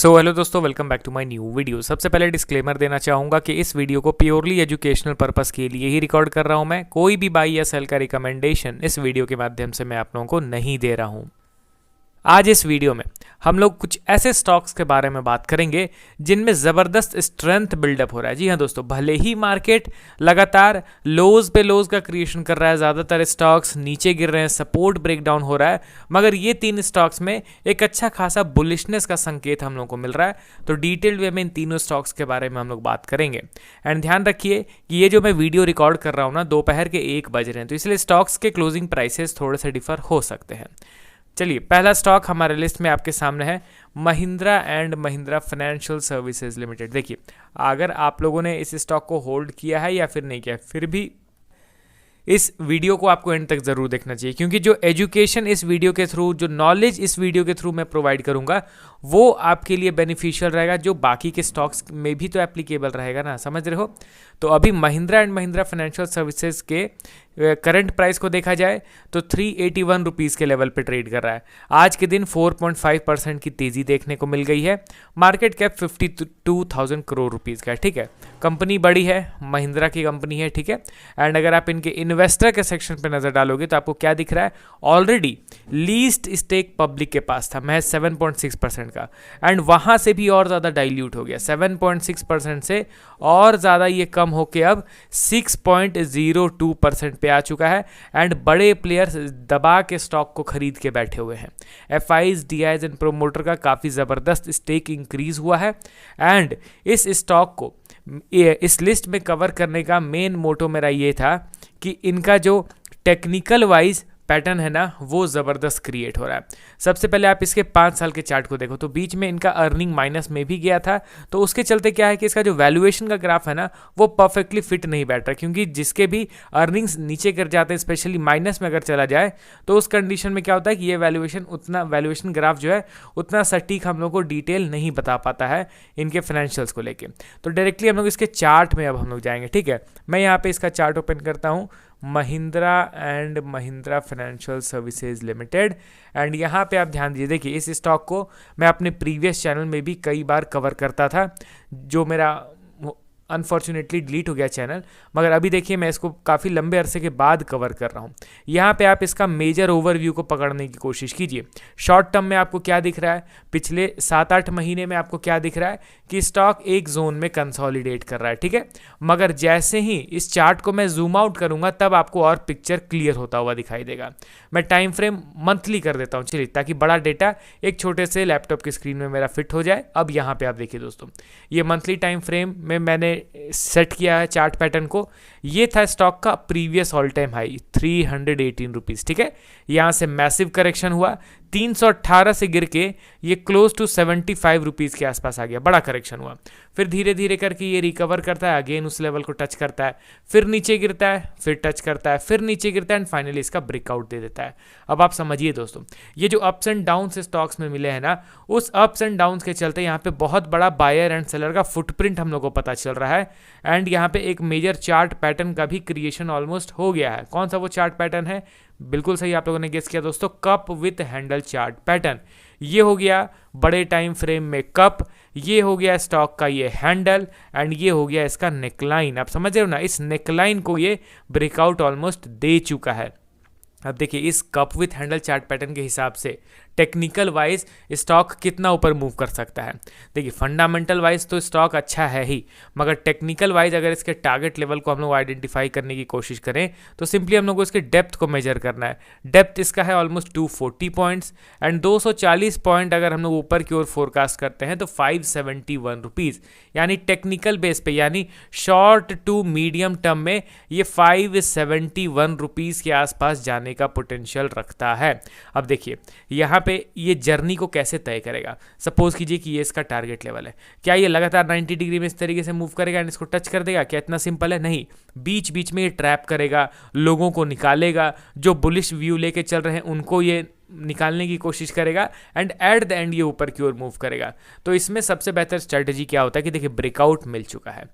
Hello दोस्तों, welcome back to my new video. सबसे पहले डिस्क्लेमर देना चाहूँगा कि इस वीडियो को प्योरली एजुकेशनल पर्पस के लिए ही रिकॉर्ड कर रहा हूँ। मैं कोई भी बाई या सेल का रिकमेंडेशन इस वीडियो के माध्यम से मैं आप लोगों को नहीं दे रहा हूँ। आज इस वीडियो में हम लोग कुछ ऐसे स्टॉक्स के बारे में बात करेंगे जिनमें ज़बरदस्त स्ट्रेंथ बिल्डअप हो रहा है। जी हाँ दोस्तों, भले ही मार्केट लगातार लोज पे लोज का क्रिएशन कर रहा है, ज़्यादातर स्टॉक्स नीचे गिर रहे हैं, सपोर्ट ब्रेकडाउन हो रहा है, मगर ये तीन स्टॉक्स में एक अच्छा खासा बुलिशनेस का संकेत हम लोग को मिल रहा है। तो डिटेल्ड वे में इन तीनों स्टॉक्स के बारे में हम लोग बात करेंगे। एंड ध्यान रखिए कि ये जो मैं वीडियो रिकॉर्ड कर रहा हूँ ना, दोपहर के 1 बज रहे हैं, तो इसलिए स्टॉक्स के क्लोजिंग प्राइसेस थोड़े से डिफर हो सकते हैं। चलिए, पहला स्टॉक हमारे लिस्ट में आपके सामने है Mahindra and Mahindra financial services limited. देखिए, अगर आप लोगों ने इस स्टॉक को होल्ड किया है या फिर नहीं किया, फिर भी इस वीडियो को आपको एंड तक जरूर देखना चाहिए, क्योंकि जो एजुकेशन इस वीडियो के थ्रू, जो नॉलेज इस वीडियो के थ्रू मैं प्रोवाइड करूंगा, वो आपके लिए बेनिफिशियल रहेगा, जो बाकी के स्टॉक्स में भी तो एप्लीकेबल रहेगा ना। समझ रहे हो? तो अभी Mahindra and Mahindra financial services के करंट प्राइस को देखा जाए तो 381 रुपीज़ के लेवल पे ट्रेड कर रहा है। आज के दिन 4.5% की तेज़ी देखने को मिल गई है। मार्केट कैप 52,000 करोड़ रुपीज़ का है। ठीक है, कंपनी बड़ी है, महिंद्रा की कंपनी है। ठीक है, एंड अगर आप इनके इन्वेस्टर के सेक्शन पे नज़र डालोगे तो आपको क्या दिख रहा है? ऑलरेडी लीस्ट स्टेक पब्लिक के पास था, महज 7.6% का, एंड वहाँ से भी और ज़्यादा डाइल्यूट हो गया। 7.6% से और ज़्यादा ये कम होके अब 6.02% पे आ चुका है। एंड बड़े प्लेयर्स दबा के स्टॉक को खरीद के बैठे हुए हैं। एफआईज, डीआईज एंड प्रोमोटर का काफ़ी ज़बरदस्त स्टेक इंक्रीज हुआ है। एंड इस स्टॉक को इस लिस्ट में कवर करने का मेन मोटो मेरा ये था कि इनका जो टेक्निकल वाइज पैटर्न है ना, वो ज़बरदस्त क्रिएट हो रहा है। सबसे पहले आप इसके 5 साल के चार्ट को देखो तो बीच में इनका अर्निंग माइनस में भी गया था, तो उसके चलते क्या है कि इसका जो वैल्यूएशन का ग्राफ है ना, वो परफेक्टली फिट नहीं बैठ रहा, क्योंकि जिसके भी अर्निंग्स नीचे गिर जाते हैं, स्पेशली माइनस में अगर चला जाए, तो उस कंडीशन में क्या होता है कि ये वैल्यूएशन ग्राफ जो है उतना सटीक हम लोग को डिटेल नहीं बता पाता है इनके फाइनेंशियल्स को लेके। तो डायरेक्टली हम लोग इसके चार्ट में अब हम लोग जाएंगे। ठीक है, मैं यहाँ पे इसका चार्ट ओपन करता हूँ, Mahindra and Mahindra financial services limited. And यहाँ पे आप ध्यान दीजिए, देखिए इस स्टॉक को मैं अपने प्रीवियस चैनल में भी कई बार कवर करता था, जो मेरा अनफॉर्चुनेटली डिलीट हो गया चैनल, मगर अभी देखिए मैं इसको काफ़ी लंबे अरसे के बाद कवर कर रहा हूँ। यहाँ पे आप इसका मेजर ओवरव्यू को पकड़ने की कोशिश कीजिए। शॉर्ट टर्म में आपको क्या दिख रहा है? पिछले 7-8 महीने में आपको क्या दिख रहा है कि स्टॉक एक जोन में कंसोलिडेट कर रहा है। ठीक है, मगर जैसे ही इस चार्ट को मैं जूम आउट करूँगा तब आपको और पिक्चर क्लियर होता हुआ दिखाई देगा। मैं टाइम फ्रेम मंथली कर देता हूँ, चलिए, ताकि बड़ा डेटा एक छोटे से लैपटॉप की स्क्रीन में मेरा फिट हो जाए। अब यहाँ पे आप देखिए दोस्तों, ये मंथली टाइम फ्रेम में मैंने सेट किया है चार्ट पैटर्न को। ये था स्टॉक का previous all time high 318 rupees. ठीक है, यहाँ से मैसिव करेक्शन हुआ, 318 से गिर के ये क्लोज टू 75 रुपीज़ के आसपास आ गया, बड़ा करेक्शन हुआ। फिर धीरे धीरे करके ये रिकवर करता है, अगेन उस लेवल को टच करता है, फिर नीचे गिरता है, फिर टच करता है, फिर नीचे गिरता है, एंड फाइनली इसका ब्रेकआउट दे देता है। अब आप समझिए दोस्तों, ये जो अप्स एंड डाउन्स स्टॉक्स में मिले हैं ना, उस अप्स एंड डाउन्स के चलते यहाँ पे बहुत बड़ा बायर एंड सेलर का फुटप्रिंट हम लोग को पता चल रहा है। एंड यहाँ पे एक मेजर चार्ट पैटर्न का भी क्रिएशन ऑलमोस्ट हो गया है। कौन सा वो चार्ट पैटर्न है? बिल्कुल सही आप लोगों ने गेस किया दोस्तों, cup with handle chart pattern. ये हो गया बड़े टाइम फ्रेम में कप, ये हो गया स्टॉक का ये हैंडल, एंड ये हो गया इसका नेकलाइन। आप समझ रहे हो ना, इस नेकलाइन को ये ब्रेकआउट ऑलमोस्ट दे चुका है। अब देखिए इस cup with handle chart pattern के हिसाब से टेक्निकल वाइज स्टॉक कितना ऊपर मूव कर सकता है। देखिए फंडामेंटल वाइज तो स्टॉक अच्छा है ही, मगर टेक्निकल वाइज अगर इसके टारगेट लेवल को हम लोग आइडेंटिफाई करने की कोशिश करें तो सिंपली हम लोग को इसके डेप्थ को मेजर करना है। डेप्थ इसका है ऑलमोस्ट 240 पॉइंट्स, एंड 240 पॉइंट अगर हम लोग ऊपर की ओर फोरकास्ट करते हैं तो 571 रुपीज़, यानी टेक्निकल बेस पे, यानी शॉर्ट टू मीडियम टर्म में ये 571 रुपीज़ के आसपास जाने का पोटेंशियल रखता है। अब देखिए यहाँ पे ये जर्नी को कैसे तय करेगा। सपोज कीजिए कि ये इसका टारगेट लेवल है, क्या ये लगातार 90 डिग्री में इस तरीके से मूव करेगा एंड इसको टच कर देगा? क्या इतना सिंपल है? नहीं, बीच बीच में ये ट्रैप करेगा, लोगों को निकालेगा, जो बुलिश व्यू लेके चल रहे हैं उनको ये निकालने की कोशिश करेगा, एंड एट द एंड ये ऊपर की ओर मूव करेगा। तो इसमें सबसे बेहतर स्ट्रेटजी क्या होता है कि देखिए ब्रेकआउट मिल चुका है,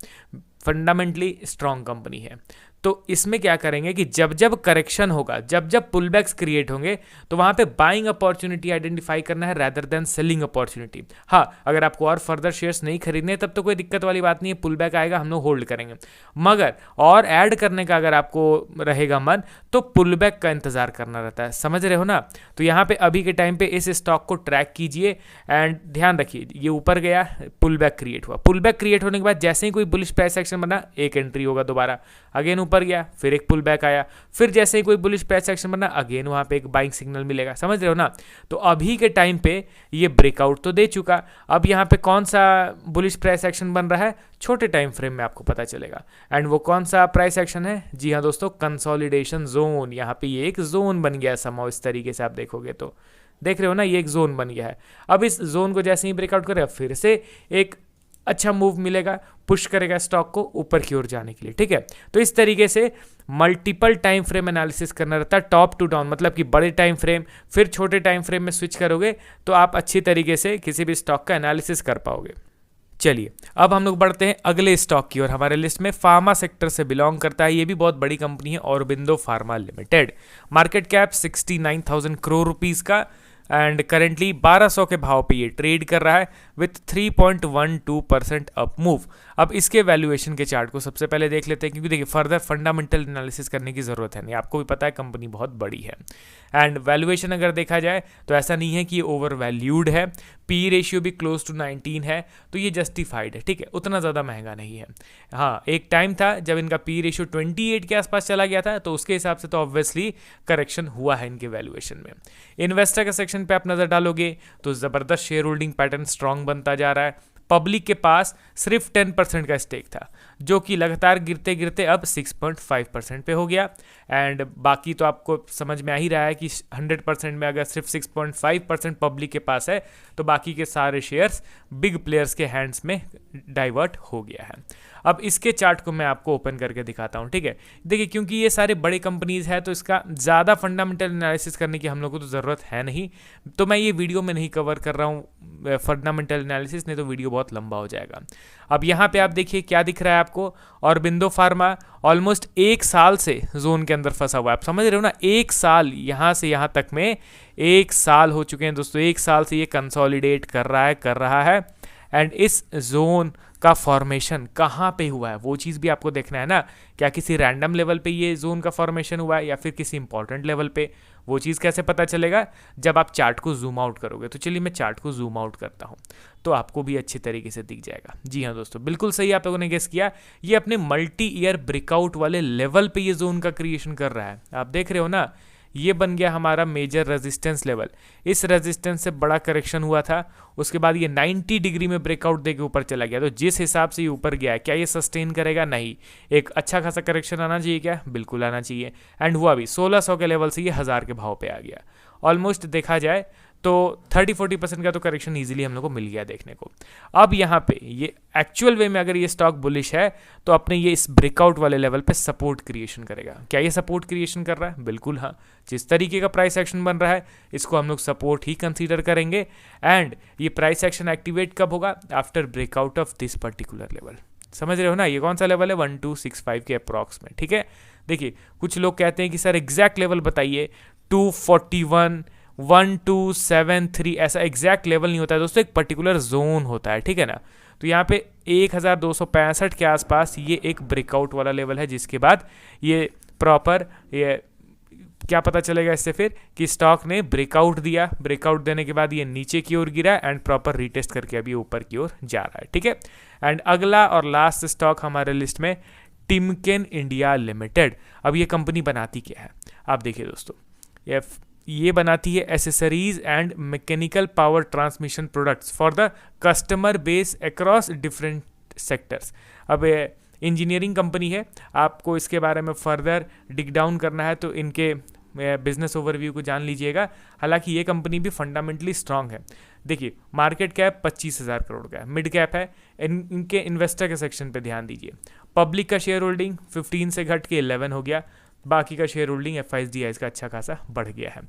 फंडामेंटली स्ट्रॉन्ग कंपनी है, तो इसमें क्या करेंगे कि जब जब करेक्शन होगा, जब जब पुलबैक्स क्रिएट होंगे, तो वहां पे बाइंग अपॉर्चुनिटी आइडेंटिफाई करना है रादर देन सेलिंग अपॉर्चुनिटी। हाँ, अगर आपको और फर्दर शेयर्स नहीं खरीदने तब तो कोई दिक्कत वाली बात नहीं है, पुलबैक आएगा हम लोग होल्ड करेंगे। मगर और ऐड करने का अगर आपको रहेगा मन तो पुलबैक का इंतजार करना रहता है, समझ रहे हो ना। तो यहाँ पे अभी के टाइम पे इस स्टॉक को ट्रैक कीजिए एंड ध्यान रखिए, ये ऊपर गया, पुलबैक क्रिएट हुआ, पुलबैक क्रिएट होने के बाद जैसे ही कोई बुलिश प्राइस एक्शन बना एक एंट्री होगा, दोबारा अगेन ऊपर गया, फिर एक पुल बैक आया, फिर जैसे ही कोई बुलिश प्राइस एक्शन बना अगेन वहां पे एक बाइंग सिग्नल मिलेगा, समझ रहे हो ना। तो अभी के टाइम पे ये ब्रेकआउट तो दे चुका, अब यहाँ पे कौन सा बुलिश प्राइस एक्शन बन रहा है छोटे टाइम फ्रेम में आपको पता चलेगा। एंड वो कौन सा प्राइस एक्शन है, जी हाँ दोस्तों, कंसोलिडेशन जोन। यहाँ पे ये एक जोन बन गया समहाउ, इस तरीके से आप देखोगे तो देख रहे हो ना, ये एक जोन बन गया है। अब इस जोन को जैसे ही ब्रेकआउट करेगा फिर से एक अच्छा मूव मिलेगा, पुश करेगा स्टॉक को ऊपर की ओर जाने के लिए, ठीक है। तो इस तरीके से मल्टीपल टाइम फ्रेम एनालिसिस करना रहता है, टॉप टू डाउन, मतलब कि बड़े टाइम फ्रेम फिर छोटे टाइम फ्रेम में स्विच करोगे तो आप अच्छी तरीके से किसी भी स्टॉक का एनालिसिस कर पाओगे। चलिए अब हम लोग बढ़ते हैं अगले स्टॉक की ओर। हमारे लिस्ट में फार्मा सेक्टर से बिलोंग करता है, ये भी बहुत बड़ी कंपनी है, Aurobindo pharma limited. Market cap 69,000 crore rupees का एंड करेंटली 1200 के भाव पे ये ट्रेड कर रहा है विथ 3.12% अप मूव। अब इसके वैल्यूएशन के चार्ट को सबसे पहले देख लेते हैं, क्योंकि देखिए फर्दर फंडामेंटल एनालिसिस करने की जरूरत है नहीं, आपको भी पता है कंपनी बहुत बड़ी है। एंड वैल्यूएशन अगर देखा जाए तो ऐसा नहीं है कि ये ओवर वैल्यूड है, पी रेशियो भी क्लोज टू 19 है, तो ये जस्टिफाइड है, ठीक है, उतना ज़्यादा महंगा नहीं है। हाँ, एक टाइम था जब इनका पी रेशियो 28 के आसपास चला गया था, तो उसके हिसाब से तो ऑब्वियसली करेक्शन हुआ है इनके वैल्यूएशन में। इन्वेस्टर के सेक्शन पे आप नज़र डालोगे तो ज़बरदस्त शेयर होल्डिंग पैटर्न स्ट्रांग बनता जा रहा है। पब्लिक के पास सिर्फ 10% का स्टेक था, जो कि लगातार गिरते गिरते अब 6.5% पे हो गया। एंड बाकी तो आपको समझ में आ ही रहा है कि 100% में अगर सिर्फ 6.5% पब्लिक के पास है तो बाकी के सारे शेयर्स बिग प्लेयर्स के हैंड्स में डाइवर्ट हो गया है। अब इसके चार्ट को मैं आपको ओपन करके दिखाता हूँ, ठीक है। देखिए क्योंकि ये सारे बड़े कंपनीज है तो इसका ज़्यादा फंडामेंटल एनालिसिस करने की हम लोग को तो ज़रूरत है नहीं, तो मैं ये वीडियो में नहीं कवर कर रहा हूँ फंडामेंटल एनालिसिस, नहीं तो वीडियो बहुत लंबा हो जाएगा। अब यहाँ पे आप देखिए क्या दिख रहा है आपको, ऑरोबिंदो फार्मा ऑलमोस्ट 1 साल से जोन के अंदर फंसा हुआ है, आप समझ रहे हो ना, 1 साल, यहाँ से यहाँ तक में 1 साल हो चुके हैं दोस्तों, 1 साल से ये कंसोलिडेट कर रहा है। एंड इस जोन का फॉर्मेशन कहाँ पे हुआ है वो चीज़ भी आपको देखना है ना, क्या किसी रैंडम लेवल पे ये जोन का फॉर्मेशन हुआ है या फिर किसी इंपॉर्टेंट लेवल पे, वो चीज़ कैसे पता चलेगा जब आप चार्ट को जूम आउट करोगे। तो चलिए मैं चार्ट को जूम आउट करता हूँ तो आपको भी अच्छी तरीके से दिख जाएगा। जी हाँ दोस्तों, बिल्कुल सही आप लोगों ने गेस किया, ये अपने मल्टी ईयर ब्रेकआउट वाले लेवल पे ये जोन का क्रिएशन कर रहा है, आप देख रहे हो ना, ये बन गया हमारा मेजर रेजिस्टेंस लेवल। इस रेजिस्टेंस से बड़ा करेक्शन हुआ था, उसके बाद ये 90 डिग्री में ब्रेकआउट देके ऊपर चला गया, तो जिस हिसाब से ये ऊपर गया है क्या ये सस्टेन करेगा, नहीं, एक अच्छा खासा करेक्शन आना चाहिए, क्या बिल्कुल आना चाहिए। एंड हुआ भी 1600 के लेवल से ये 1000 के भाव पे आ गया, ऑलमोस्ट देखा जाए तो 30-40% का तो करेक्शन इजीली हम लोग को मिल गया देखने को। अब यहाँ पे ये एक्चुअल वे में अगर ये स्टॉक बुलिश है तो अपने ये इस ब्रेकआउट वाले लेवल पे सपोर्ट क्रिएशन करेगा। क्या ये सपोर्ट क्रिएशन कर रहा है, बिल्कुल हाँ, जिस तरीके का प्राइस एक्शन बन रहा है इसको हम लोग सपोर्ट ही कंसीडर करेंगे। एंड ये प्राइस एक्शन एक्टिवेट कब होगा, after breakout of this particular level, समझ रहे हो ना, ये कौन सा लेवल है 1265 के अप्रॉक्स में, ठीक है। देखिए कुछ लोग कहते हैं कि सर एग्जैक्ट लेवल बताइए, 241 1273 ऐसा एग्जैक्ट लेवल नहीं होता है दोस्तों, एक पर्टिकुलर जोन होता है, ठीक है ना। तो यहाँ पे 1265 के आसपास ये एक ब्रेकआउट वाला लेवल है, जिसके बाद ये प्रॉपर ये क्या पता चलेगा इससे फिर कि स्टॉक ने ब्रेकआउट दिया, ब्रेकआउट देने के बाद ये नीचे की ओर गिरा एंड प्रॉपर रीटेस्ट करके अभी ऊपर की ओर जा रहा है, ठीक है। एंड अगला और लास्ट स्टॉक हमारे लिस्ट में टिमकेन इंडिया लिमिटेड। अब ये कंपनी बनाती क्या है, आप देखिए दोस्तों, ये बनाती है accessories and mechanical power transmission products for the customer base across different sectors. अब इंजीनियरिंग कंपनी है, आपको इसके बारे में फर्दर डिग डाउन करना है तो इनके बिजनेस ओवरव्यू को जान लीजिएगा। हालांकि ये कंपनी भी फंडामेंटली स्ट्रांग है। देखिए मार्केट कैप 25,000 करोड़ का है, मिड कैप है। इनके इन्वेस्टर के सेक्शन पे ध्यान दीजिए, पब्लिक का शेयर होल्डिंग 15 से घट के 11 हो गया, बाकी का शेयर होल्डिंग FISDIs का अच्छा खासा बढ़ गया है।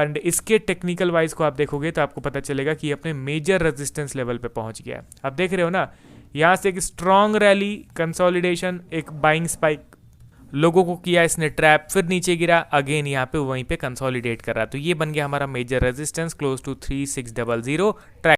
एंड इसके टेक्निकल वाइज को आप देखोगे तो आपको पता चलेगा कि अपने मेजर रेजिस्टेंस लेवल पे पहुंच गया है। आप देख रहे हो ना, यहाँ से एक स्ट्रॉन्ग रैली, कंसोलिडेशन, एक बाइंग स्पाइक, लोगों को किया इसने ट्रैप, फिर नीचे गिरा, अगेन यहाँ पे वहीं पे कंसोलिडेट कर रहा है। तो ये बन गया हमारा major resistance close to 3600 track